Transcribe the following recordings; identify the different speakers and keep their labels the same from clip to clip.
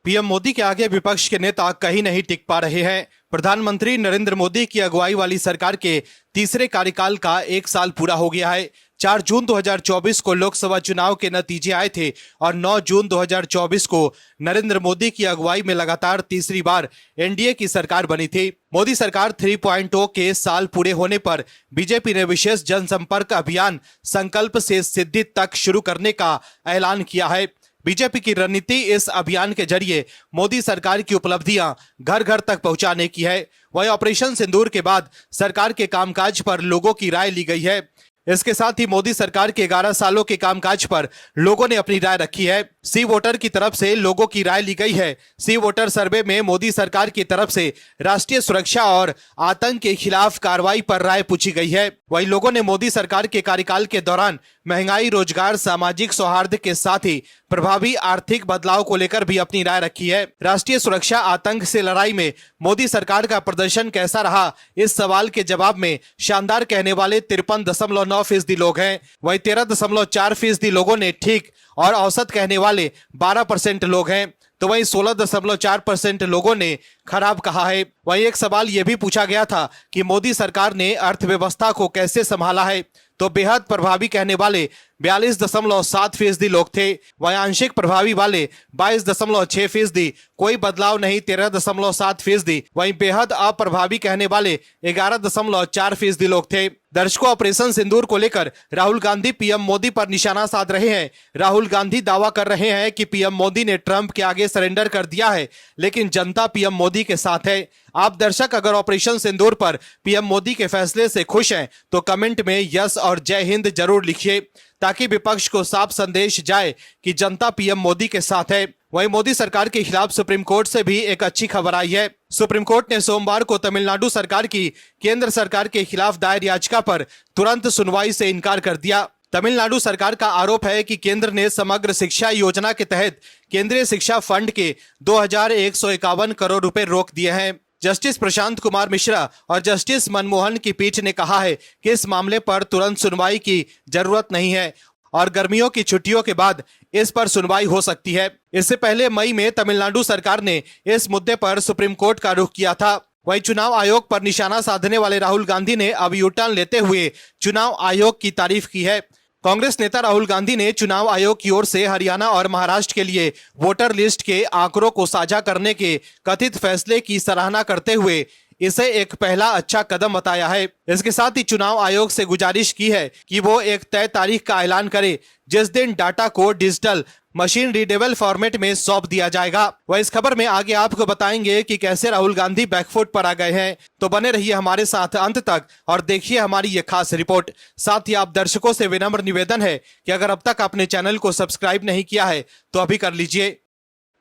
Speaker 1: PM Modi के आगे विपक्ष के नेता कहीं नहीं टिक पा रहे हैं। प्रधानमंत्री नरेंद्र मोदी की अगुवाई वाली सरकार के तीसरे कार्यकाल का 1 साल पूरा हो गया है। 4 जून 2024 को लोकसभा चुनाव के नतीजे आए थे और 9 जून 2024 को नरेंद्र मोदी की अगुवाई में लगातार तीसरी बार एनडीए की सरकार बनी थी। मोदी सरकार 3.0 के साल पूरे होने पर बीजेपी ने विशेष जनसंपर्क अभियान संकल्प से सिद्धि तक शुरू करने का ऐलान किया है। बीजेपी की रणनीति इस अभियान के जरिए मोदी सरकार की उपलब्धियां घर घर तक पहुंचाने की है। वहीं ऑपरेशन सिंदूर के बाद सरकार के कामकाज पर लोगों की राय ली गई है। इसके साथ ही मोदी सरकार के 11 सालों के कामकाज पर लोगों ने अपनी राय रखी है। सी वोटर की तरफ से लोगों की राय ली गई है। सी वोटर सर्वे में मोदी सरकार की तरफ से राष्ट्रीय सुरक्षा और आतंक के खिलाफ कार्रवाई पर राय पूछी गई है। वहीं लोगों ने मोदी सरकार के कार्यकाल के दौरान महंगाई, रोजगार, सामाजिक सौहार्द के साथ ही प्रभावी आर्थिक बदलाव को लेकर भी अपनी राय रखी है। राष्ट्रीय सुरक्षा, आतंक से लड़ाई में मोदी सरकार का प्रदर्शन कैसा रहा, इस सवाल के जवाब में शानदार कहने वाले 53.9% लोग हैं। वहीं 13.4% लोगों ने ठीक और औसत कहने वाले 12% लोग हैं। तो वहीं 16.4% लोगों ने खराब कहा है। वहीं एक सवाल यह भी पूछा गया था कि मोदी सरकार ने अर्थव्यवस्था को कैसे संभाला है, तो बेहद प्रभावी कहने वाले 42.7% लोग थे। वहीं आंशिक प्रभावी वाले 22.6%, कोई बदलाव नहीं 13.7%, वहीं बेहद अप्रभावी कहने वाले 11.4% लोग थे। दर्शकों, ऑपरेशन सिंदूर को लेकर राहुल गांधी पीएम मोदी पर निशाना साध रहे हैं। राहुल गांधी दावा कर रहे हैं कि पीएम मोदी ने ट्रंप के आगे सरेंडर कर दिया है, लेकिन जनता पीएम मोदी के साथ है। आप दर्शक अगर ऑपरेशन सिंदूर पर पीएम मोदी के फैसले से खुश हैं तो कमेंट में यस और जय हिंद जरूर लिखिए, ताकि विपक्ष को साफ संदेश जाए कि जनता पीएम मोदी के साथ है। वहीं मोदी सरकार के खिलाफ सुप्रीम कोर्ट से भी एक अच्छी खबर आई है। सुप्रीम कोर्ट ने सोमवार को तमिलनाडु सरकार की केंद्र सरकार के खिलाफ दायर याचिका पर तुरंत सुनवाई से इनकार कर दिया। तमिलनाडु सरकार का आरोप है कि केंद्र ने समग्र शिक्षा योजना के तहत केंद्रीय शिक्षा फंड के 2151 करोड़ रुपए रोक दिए हैं। जस्टिस प्रशांत कुमार मिश्रा और जस्टिस मनमोहन की पीठ ने कहा है कि इस मामले पर तुरंत सुनवाई की जरूरत नहीं है और गर्मियों की छुट्टियों के बाद इस पर सुनवाई हो सकती है। इससे पहले मई में तमिलनाडु सरकार ने इस मुद्दे पर सुप्रीम कोर्ट का रुख किया था। वहीं चुनाव आयोग पर निशाना साधने वाले राहुल गांधी ने अब यू टर्न लेते हुए चुनाव आयोग की तारीफ की है। कांग्रेस नेता राहुल गांधी ने चुनाव आयोग की ओर से हरियाणा और महाराष्ट्र के लिए वोटर लिस्ट के आंकड़ों को साझा करने के कथित फैसले की सराहना करते हुए इसे एक पहला अच्छा कदम बताया है। इसके साथ ही चुनाव आयोग से गुजारिश की है कि वो एक तय तारीख का ऐलान करे जिस दिन डाटा को डिजिटल मशीन रीडेबल फॉर्मेट में सौंप दिया जाएगा। वह इस खबर में आगे आपको बताएंगे कि कैसे राहुल गांधी बैकफुट पर आ गए हैं। तो बने रहिए हमारे साथ अंत तक और देखिए हमारी ये खास रिपोर्ट। साथ ही आप दर्शकों से विनम्र निवेदन है कि अगर अब तक आपने चैनल को सब्सक्राइब नहीं किया है तो अभी कर लीजिए।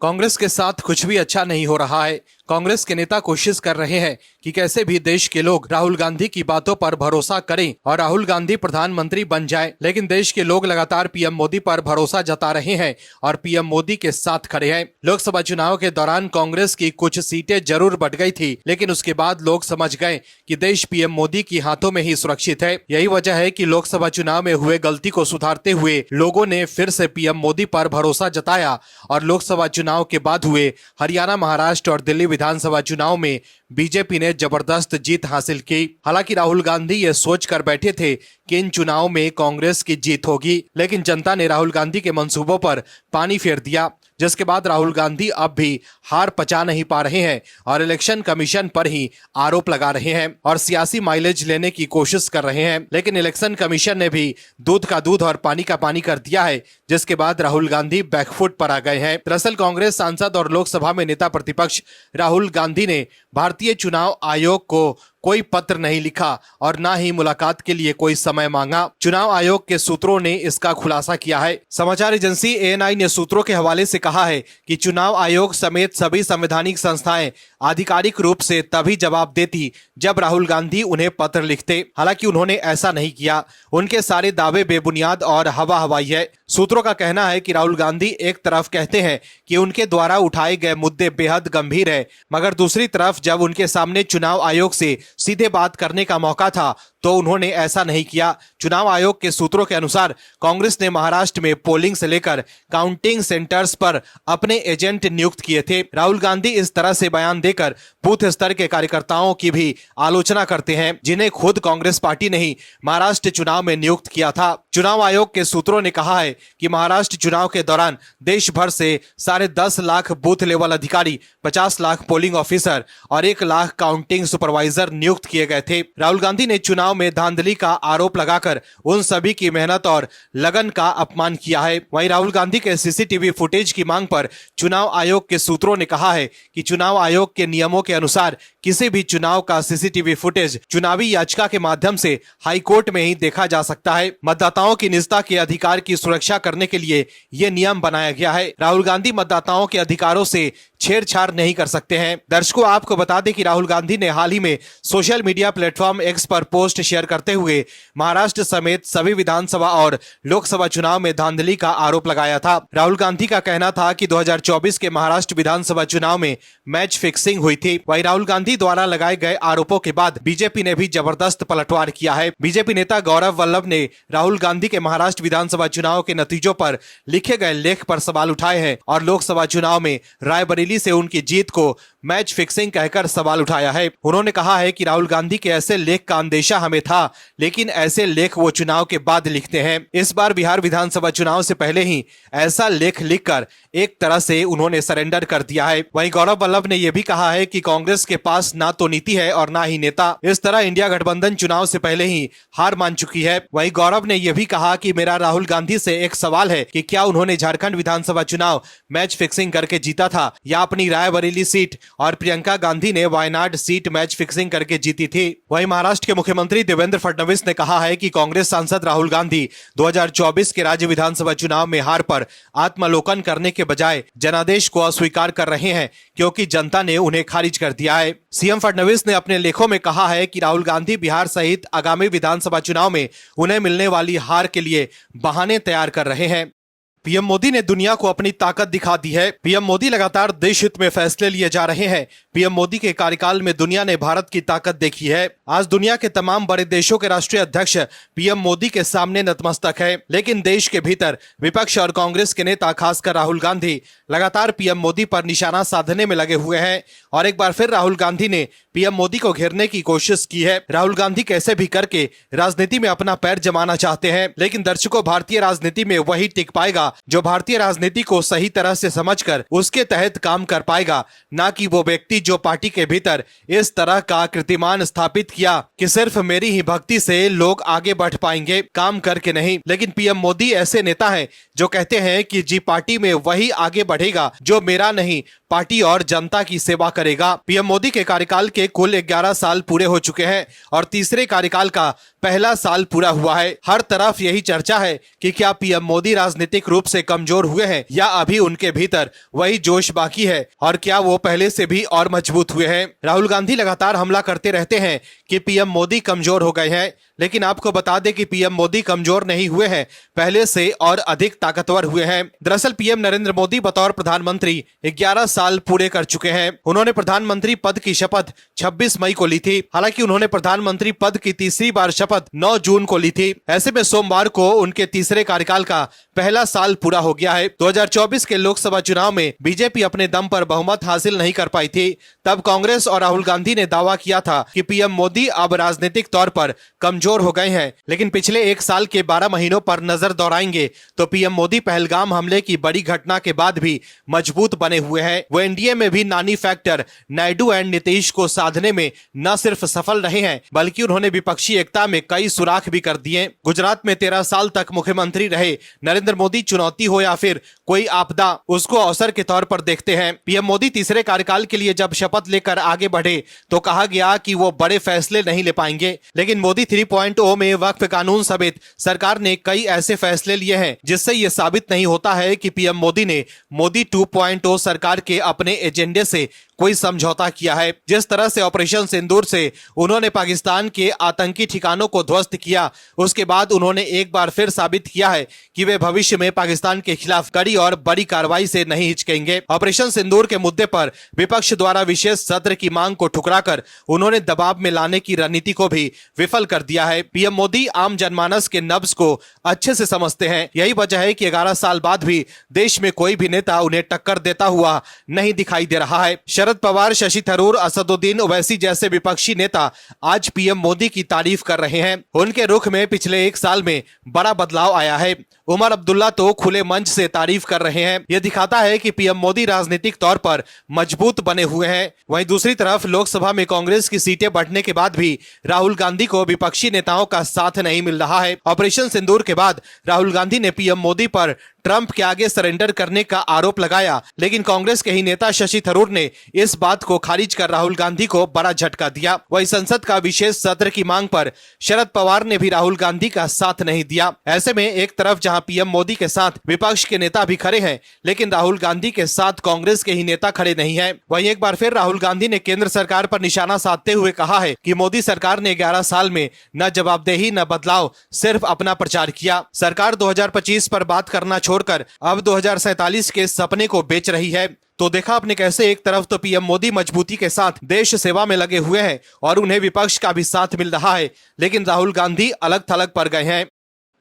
Speaker 1: कांग्रेस के साथ कुछ भी अच्छा नहीं हो रहा है। कांग्रेस के नेता कोशिश कर रहे हैं कि कैसे भी देश के लोग राहुल गांधी की बातों पर भरोसा करें और राहुल गांधी प्रधानमंत्री बन जाए, लेकिन देश के लोग लगातार पीएम मोदी पर भरोसा जता रहे हैं और पीएम मोदी के साथ खड़े हैं। लोकसभा चुनाव के दौरान कांग्रेस की कुछ सीटें जरूर बढ़ गई थी, लेकिन उसके बाद लोग समझ गए कि देश पीएम मोदी की हाथों में ही सुरक्षित है। यही वजह है कि लोकसभा चुनाव में हुए गलती को सुधारते हुए लोगों ने फिर से पीएम मोदी पर भरोसा जताया और लोकसभा चुनाव के बाद हुए हरियाणा, महाराष्ट्र और दिल्ली विधानसभा चुनाव में बीजेपी ने जबरदस्त जीत हासिल की। हालांकि राहुल गांधी ये सोच कर बैठे थे कि इन चुनाव में कांग्रेस की जीत होगी, लेकिन जनता ने राहुल गांधी के मंसूबों पर पानी फेर दिया, जिसके बाद राहुल गांधी अब भी हार पचा नहीं पा रहे हैं और इलेक्शन कमीशन पर ही आरोप लगा रहे हैं और सियासी माइलेज लेने की कोशिश कर रहे हैं। लेकिन इलेक्शन कमीशन ने भी दूध का दूध और पानी का पानी कर दिया है, जिसके बाद राहुल गांधी बैकफुट पर आ गए हैं। दरअसल कांग्रेस सांसद और लोकसभा में नेता प्रतिपक्ष राहुल गांधी ने भारतीय चुनाव आयोग को कोई पत्र नहीं लिखा और ना ही मुलाकात के लिए कोई समय मांगा। चुनाव आयोग के सूत्रों ने इसका खुलासा किया है। समाचार एजेंसी एएनआई ने सूत्रों के हवाले से कहा है कि चुनाव आयोग समेत सभी संवैधानिक संस्थाएं आधिकारिक रूप से तभी जवाब देती जब राहुल गांधी उन्हें पत्र लिखते। हालांकि उन्होंने ऐसा नहीं किया। उनके सारे दावे बेबुनियाद और हवा हवाई है। सूत्रों का कहना है कि राहुल गांधी एक तरफ कहते हैं कि उनके द्वारा उठाए गए मुद्दे बेहद गंभीर है, मगर दूसरी तरफ जब उनके सामने चुनाव आयोग से सीधे बात करने का मौका था तो उन्होंने ऐसा नहीं किया। चुनाव आयोग के सूत्रों के अनुसार कांग्रेस ने महाराष्ट्र में पोलिंग से लेकर काउंटिंग सेंटर्स पर अपने एजेंट नियुक्त किए थे। राहुल गांधी इस तरह से बयान देकर बूथ स्तर के कार्यकर्ताओं की भी आलोचना करते हैं, जिन्हें खुद कांग्रेस पार्टी ने ही महाराष्ट्र चुनाव में नियुक्त किया था। चुनाव आयोग के सूत्रों ने कहा है कि महाराष्ट्र चुनाव के दौरान देश भर से 10.5 लाख बूथ लेवल अधिकारी, 50 लाख पोलिंग ऑफिसर और 1 लाख काउंटिंग सुपरवाइजर नियुक्त किए गए थे। राहुल गांधी ने चुनाव में धांधली का आरोप लगाकर उन सभी की मेहनत और लगन का अपमान किया है। वहीं राहुल गांधी के सीसीटीवी फुटेज की मांग पर चुनाव आयोग के सूत्रों ने कहा है कि चुनाव आयोग के नियमों के अनुसार किसी भी चुनाव का सीसीटीवी फुटेज चुनावी याचिका के माध्यम से हाईकोर्ट में ही देखा जा सकता है। मतदाताओं की निजता के अधिकार की सुरक्षा करने के लिए यह नियम बनाया गया है। राहुल गांधी मतदाताओं के अधिकारों से छेड़छाड़ नहीं कर सकते हैं। दर्शकों, आपको बता दें कि राहुल गांधी ने हाल ही में सोशल मीडिया प्लेटफॉर्म एक्स पर पोस्ट शेयर करते हुए महाराष्ट्र समेत सभी विधानसभा और लोकसभा चुनाव में धांधली का आरोप लगाया था। राहुल गांधी का कहना था कि 2024 के महाराष्ट्र विधानसभा चुनाव में मैच फिक्सिंग हुई थी। वहीं राहुल गांधी द्वारा लगाए गए आरोपों के बाद बीजेपी ने भी जबरदस्त पलटवार किया है। बीजेपी नेता गौरव वल्लभ ने राहुल गांधी के महाराष्ट्र विधानसभा चुनाव के नतीजों पर लिखे गए लेख पर सवाल उठाए हैं और लोकसभा चुनाव में रायबरेली से उनकी जीत को मैच फिक्सिंग कहकर सवाल उठाया है। उन्होंने कहा है कि राहुल गांधी के ऐसे लेख का अंदेशा हमें था, लेकिन ऐसे लेख वो चुनाव के बाद लिखते हैं। इस बार बिहार विधानसभा चुनाव से पहले ही ऐसा लेख लिखकर एक तरह से उन्होंने सरेंडर कर दिया है। वहीं गौरव वल्लभ ने यह भी कहा है कि कांग्रेस के पास ना तो नीति है और ना ही नेता। इस तरह इंडिया गठबंधन चुनाव से पहले ही हार मान चुकी है। वहीं गौरव ने यह भी कहा कि मेरा राहुल गांधी से एक सवाल है कि क्या उन्होंने झारखंड विधानसभा चुनाव मैच फिक्सिंग करके जीता था या अपनी रायबरेली सीट और प्रियंका गांधी ने वायनाड सीट मैच फिक्सिंग करके जीती थी। वहीं महाराष्ट्र के मुख्यमंत्री देवेंद्र फडणवीस ने कहा है कि कांग्रेस सांसद राहुल गांधी 2024 के राज्य विधानसभा चुनाव में हार पर आत्मालोकन करने के बजाय जनादेश को अस्वीकार कर रहे हैं, क्योंकि जनता ने उन्हें खारिज कर दिया है। सीएम फडणवीस ने अपने लेखों में कहा है कि राहुल गांधी बिहार सहित आगामी विधानसभा चुनाव में उन्हें मिलने वाली हार के लिए बहाने तैयार कर रहे हैं। पीएम मोदी ने दुनिया को अपनी ताकत दिखा दी है। पीएम मोदी लगातार देश हित में फैसले लिए जा रहे हैं। पीएम मोदी के कार्यकाल में दुनिया ने भारत की ताकत देखी है। आज दुनिया के तमाम बड़े देशों के राष्ट्रीय अध्यक्ष पीएम मोदी के सामने नतमस्तक है, लेकिन देश के भीतर विपक्ष और कांग्रेस के नेता, खासकर राहुल गांधी, लगातार पीएम मोदी पर निशाना साधने में लगे हुए हैं और एक बार फिर राहुल गांधी ने पीएम मोदी को घेरने की कोशिश की है। राहुल गांधी कैसे भी करके राजनीति में अपना पैर जमाना चाहते हैं, लेकिन दर्शकों, भारतीय राजनीति में वही टिक पाएगा जो भारतीय राजनीति को सही तरह से समझकर उसके तहत काम कर पाएगा, ना कि वो व्यक्ति जो पार्टी के भीतर इस तरह का कीर्तिमान स्थापित किया कि सिर्फ मेरी ही भक्ति से लोग आगे बढ़ पाएंगे, काम करके नहीं। लेकिन पीएम मोदी ऐसे नेता हैं जो कहते हैं कि जी पार्टी में वही आगे बढ़ेगा जो मेरा नहीं, पार्टी और जनता की सेवा करेगा। पीएम मोदी के कार्यकाल के कुल 11 साल पूरे हो चुके हैं और तीसरे कार्यकाल का पहला साल पूरा हुआ है। हर तरफ यही चर्चा है कि क्या पीएम मोदी राजनीतिक रूप से कमजोर हुए हैं या अभी उनके भीतर वही जोश बाकी है और क्या वो पहले से भी और मजबूत हुए हैं। राहुल गांधी लगातार हमला करते रहते हैं कि पीएम मोदी कमजोर हो गए हैं, लेकिन आपको बता दें कि पीएम मोदी कमजोर नहीं हुए हैं, पहले से और अधिक ताकतवर हुए हैं। दरअसल पीएम नरेंद्र मोदी बतौर प्रधानमंत्री 11 साल पूरे कर चुके हैं। उन्होंने प्रधानमंत्री पद की शपथ 26 मई को ली थी। हालांकि उन्होंने प्रधानमंत्री पद की तीसरी बार शपथ 9 जून को ली थी। ऐसे में सोमवार को उनके तीसरे कार्यकाल का पहला साल पूरा हो गया है। 2024 के लोकसभा चुनाव में बीजेपी अपने दम पर बहुमत हासिल नहीं कर पाई थी। तब कांग्रेस और राहुल गांधी ने दावा किया था कि पीएम मोदी अब राजनीतिक तौर पर कमजोर हो गए हैं, लेकिन पिछले 1 साल के 12 महीनों पर नजर दौड़ाएंगे तो पीएम मोदी पहलगाम हमले की बड़ी घटना के बाद भी मजबूत बने हुए हैं। वो एनडीए में भी नानी फैक्टर नायडू एंड नीतीश को साधने में न सिर्फ सफल रहे हैं, बल्कि उन्होंने विपक्षी एकता में कई सुराख भी कर दिए। गुजरात में 13 साल तक मुख्यमंत्री रहे नरेंद्र मोदी, चुनौती हो या फिर कोई आपदा, उसको अवसर के तौर पर देखते हैं। पीएम मोदी तीसरे कार्यकाल के लिए जब शपथ लेकर आगे बढ़े तो कहा गया कि वो बड़े फैसले नहीं ले पाएंगे, लेकिन मोदी 3.0 में वक्फ कानून समेत सरकार ने कई ऐसे फैसले लिए हैं जिससे ये साबित नहीं होता है कि पीएम मोदी ने मोदी 2.0 सरकार के अपने एजेंडे से कोई समझौता किया है। जिस तरह से ऑपरेशन सिंदूर से उन्होंने पाकिस्तान के आतंकी ठिकानों को ध्वस्त किया, उसके बाद उन्होंने एक बार फिर साबित किया है कि वे भविष्य में पाकिस्तान के खिलाफ कड़ी और बड़ी कार्रवाई से नहीं हिचकेंगे। ऑपरेशन सिंदूर के मुद्दे पर विपक्ष द्वारा विशेष सत्र की मांग को ठुकराकर उन्होंने दबाव में लाने की रणनीति को भी विफल कर दिया किया है। पीएम मोदी आम जनमानस के नब्ज को अच्छे से समझते हैं। यही वजह है कि 11 साल बाद भी देश में कोई भी नेता उन्हें टक्कर देता हुआ नहीं दिखाई दे रहा है। शरद पवार, शशि थरूर, असदुद्दीन ओवैसी जैसे विपक्षी नेता आज पीएम मोदी की तारीफ कर रहे हैं। उनके रुख में पिछले 1 साल में बड़ा बदलाव आया है। उमर अब्दुल्ला तो खुले मंच से तारीफ कर रहे हैं। यह दिखाता है कि पीएम मोदी राजनीतिक तौर पर मजबूत बने हुए हैं। वहीं दूसरी तरफ लोकसभा में कांग्रेस की सीटें बढ़ने के बाद भी राहुल गांधी को विपक्षी नेताओं का साथ नहीं मिल रहा है। ऑपरेशन सिंदूर के बाद राहुल गांधी ने पीएम मोदी पर ट्रंप के आगे सरेंडर करने का आरोप लगाया, लेकिन कांग्रेस के ही नेता शशि थरूर ने इस बात को खारिज कर राहुल गांधी को बड़ा झटका दिया। वहीं संसद का विशेष सत्र की मांग पर शरद पवार ने भी राहुल गांधी का साथ नहीं दिया। ऐसे में एक तरफ जहां पीएम मोदी के साथ विपक्ष के नेता भी खड़े हैं, लेकिन राहुल गांधी के साथ कांग्रेस के ही नेता खड़े नहीं हैं। वहीं एक बार फिर राहुल गांधी ने केंद्र सरकार पर निशाना साधते हुए कहा है कि मोदी सरकार ने 11 साल में न जवाबदेही न बदलाव, सिर्फ अपना प्रचार किया। सरकार 2025 पर बात करना छोड़कर अब 2047 के सपने को बेच रही है। तो देखा आपने कैसे एक तरफ तो पीएम मोदी मजबूती के साथ देश सेवा में लगे हुए हैं और उन्हें विपक्ष का भी साथ मिल रहा है, लेकिन राहुल गांधी अलग थलग पड़ गए हैं।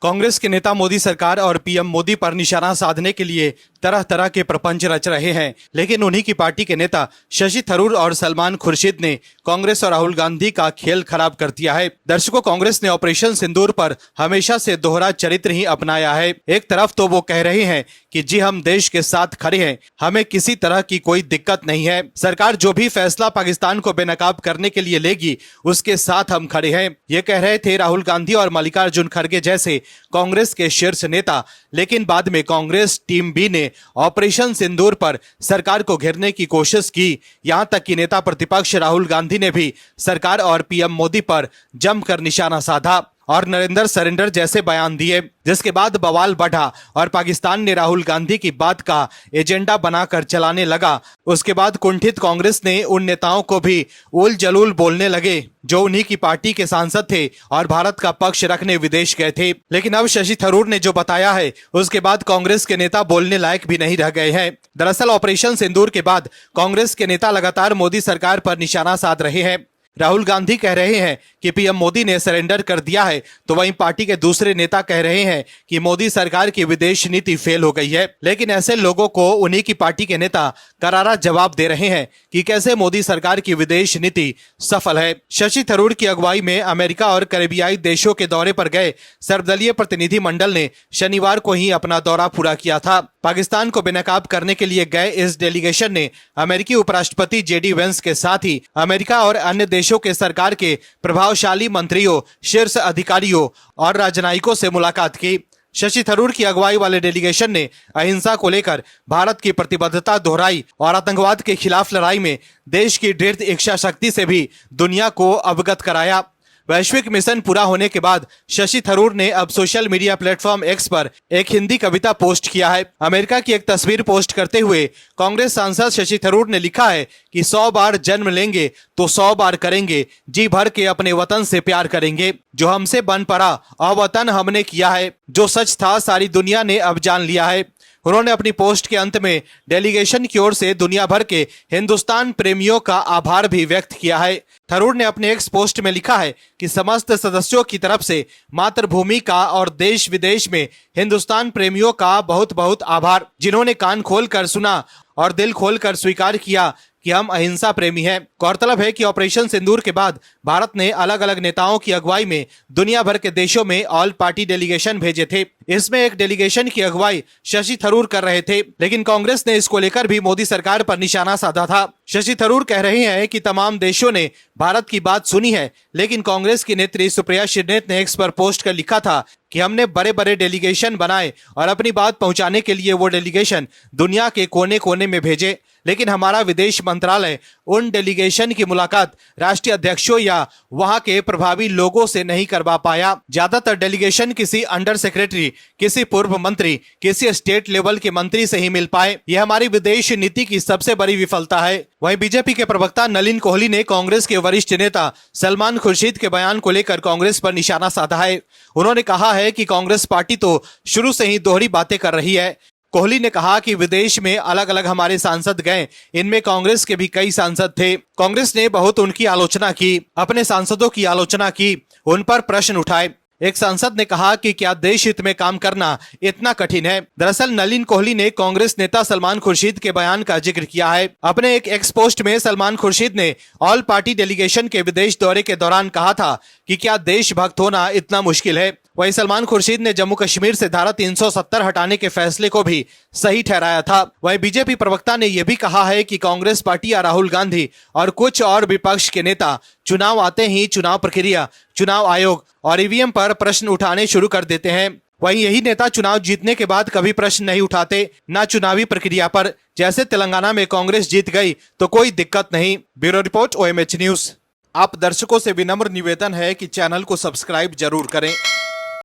Speaker 1: कांग्रेस के नेता मोदी सरकार और पीएम मोदी पर निशाना साधने के लिए तरह तरह के प्रपंच रच रहे हैं, लेकिन उन्हीं की पार्टी के नेता शशि थरूर और सलमान खुर्शीद ने कांग्रेस और राहुल गांधी का खेल खराब कर दिया है। दर्शकों, कांग्रेस ने ऑपरेशन सिंदूर पर हमेशा से दोहरा चरित्र ही अपनाया है। एक तरफ तो वो कह रहे हैं कि जी हम देश के साथ खड़े हैं, हमें किसी तरह की कोई दिक्कत नहीं है, सरकार जो भी फैसला पाकिस्तान को बेनकाब करने के लिए लेगी उसके साथ हम खड़े हैं। ये कह रहे थे राहुल गांधी और मल्लिकार्जुन खड़गे जैसे कांग्रेस के शीर्ष नेता, लेकिन बाद में कांग्रेस टीम बी ने ऑपरेशन सिंदूर पर सरकार को घेरने की कोशिश की। यहां तक कि नेता प्रतिपक्ष राहुल गांधी ने भी सरकार और पीएम मोदी पर जमकर निशाना साधा और नरेंद्र सरेंडर जैसे बयान दिए, जिसके बाद बवाल बढ़ा और पाकिस्तान ने राहुल गांधी की बात का एजेंडा बनाकर चलाने लगा। उसके बाद कुंठित कांग्रेस ने उन नेताओं को भी उल जलूल बोलने लगे जो उन्हीं की पार्टी के सांसद थे और भारत का पक्ष रखने विदेश गए थे। लेकिन अब शशि थरूर ने जो बताया है उसके बाद कांग्रेस के नेता बोलने लायक भी नहीं रह गए हैं। दरअसल ऑपरेशन सिंदूर के बाद कांग्रेस के नेता लगातार मोदी सरकार पर निशाना साध रहे हैं। राहुल गांधी कह रहे हैं कि पीएम मोदी ने सरेंडर कर दिया है, तो वहीं पार्टी के दूसरे नेता कह रहे हैं कि मोदी सरकार की विदेश नीति फेल हो गई है। लेकिन ऐसे लोगों को उन्हीं की पार्टी के नेता करारा जवाब दे रहे हैं कि कैसे मोदी सरकार की विदेश नीति सफल है। शशि थरूर की अगुवाई में अमेरिका और कैरेबियाई देशों के दौरे पर गए सर्वदलीय प्रतिनिधि मंडल ने शनिवार को ही अपना दौरा पूरा किया था। पाकिस्तान को बेनकाब करने के लिए गए इस डेलीगेशन ने अमेरिकी उपराष्ट्रपति जेडी वेंस के साथ ही अमेरिका और अन्य देशों के सरकार के प्रभावशाली मंत्रियों, शीर्ष अधिकारियों और राजनयिकों से मुलाकात की। शशि थरूर की अगुवाई वाले डेलीगेशन ने अहिंसा को लेकर भारत की प्रतिबद्धता दोहराई और आतंकवाद के खिलाफ लड़ाई में देश की दृढ़ इच्छा शक्ति से भी दुनिया को अवगत कराया। वैश्विक मिशन पूरा होने के बाद शशि थरूर ने अब सोशल मीडिया प्लेटफॉर्म एक्स पर एक हिंदी कविता पोस्ट किया है। अमेरिका की एक तस्वीर पोस्ट करते हुए कांग्रेस सांसद शशि थरूर ने लिखा है कि 100 बार जन्म लेंगे तो 100 बार करेंगे, जी भर के अपने वतन से प्यार करेंगे। जो हमसे बन पड़ा अवतन हमने किया है, जो सच था सारी दुनिया ने अब जान लिया है। उन्होंने अपनी पोस्ट के अंत में डेलीगेशन की ओर से दुनिया भर के हिंदुस्तान प्रेमियों का आभार भी व्यक्त किया है। थरूर ने अपने एक्स पोस्ट में लिखा है कि समस्त सदस्यों की तरफ से मातृभूमि का और देश विदेश में हिंदुस्तान प्रेमियों का बहुत बहुत आभार, जिन्होंने कान खोलकर सुना और दिल खोलकर स्वीकार किया कि हम अहिंसा प्रेमी हैं। गौरतलब है कि ऑपरेशन सिंदूर के बाद भारत ने अलग अलग नेताओं की अगुवाई में दुनिया भर के देशों में ऑल पार्टी डेलीगेशन भेजे थे। इसमें एक डेलीगेशन की अगुवाई शशि थरूर कर रहे थे, लेकिन कांग्रेस ने इसको लेकर भी मोदी सरकार पर निशाना साधा था। शशि थरूर कह रहे हैं कि तमाम देशों ने भारत की बात सुनी है, लेकिन कांग्रेस की नेत्री सुप्रिया श्रीनेत ने एक्स पर पोस्ट कर लिखा था कि हमने बड़े बड़े डेलीगेशन बनाए और अपनी बात पहुंचाने के लिए वो डेलीगेशन दुनिया के कोने कोने में भेजे, लेकिन हमारा विदेश मंत्रालय उन डेलीगेशन की मुलाकात राष्ट्रीय अध्यक्षों या वहां के प्रभावी लोगों से नहीं करवा पाया। ज्यादातर डेलीगेशन किसी अंडर सेक्रेटरी, किसी पूर्व मंत्री, किसी स्टेट लेवल के मंत्री से ही मिल पाए। यह हमारी विदेश नीति की सबसे बड़ी विफलता है। वहीं बीजेपी के प्रवक्ता नलिन कोहली ने कांग्रेस के वरिष्ठ नेता सलमान खुर्शीद के बयान को लेकर कांग्रेस पर निशाना साधा है। उन्होंने कहा है कि कांग्रेस पार्टी तो शुरू से ही दोहरी बातें कर रही है। कोहली ने कहा कि विदेश में अलग अलग हमारे सांसद गए, इनमें कांग्रेस के भी कई सांसद थे। कांग्रेस ने बहुत उनकी आलोचना की, अपने सांसदों की आलोचना की, उन पर प्रश्न उठाए। एक सांसद ने कहा कि क्या देश हित में काम करना इतना कठिन है। दरअसल नलिन कोहली ने कांग्रेस नेता सलमान खुर्शीद के बयान का जिक्र किया है। अपने एक एक्स पोस्ट में सलमान खुर्शीद ने ऑल पार्टी डेलीगेशन के विदेश दौरे के दौरान कहा था कि क्या देशभक्त होना इतना मुश्किल है। वहीं सलमान खुर्शीद ने जम्मू कश्मीर से धारा 370 हटाने के फैसले को भी सही ठहराया था। वहीं बीजेपी प्रवक्ता ने यह भी कहा है कि कांग्रेस पार्टी या राहुल गांधी और कुछ और विपक्ष के नेता चुनाव आते ही चुनाव प्रक्रिया, चुनाव आयोग और ईवीएम पर प्रश्न उठाने शुरू कर देते हैं। वहीं यही नेता चुनाव जीतने के बाद कभी प्रश्न नहीं उठाते, न चुनावी प्रक्रिया पर। जैसे तेलंगाना में कांग्रेस जीत गई तो कोई दिक्कत नहीं। Bureau report, OMH news. आप दर्शकों से विनम्र निवेदन है कि चैनल को सब्सक्राइब जरूर करें।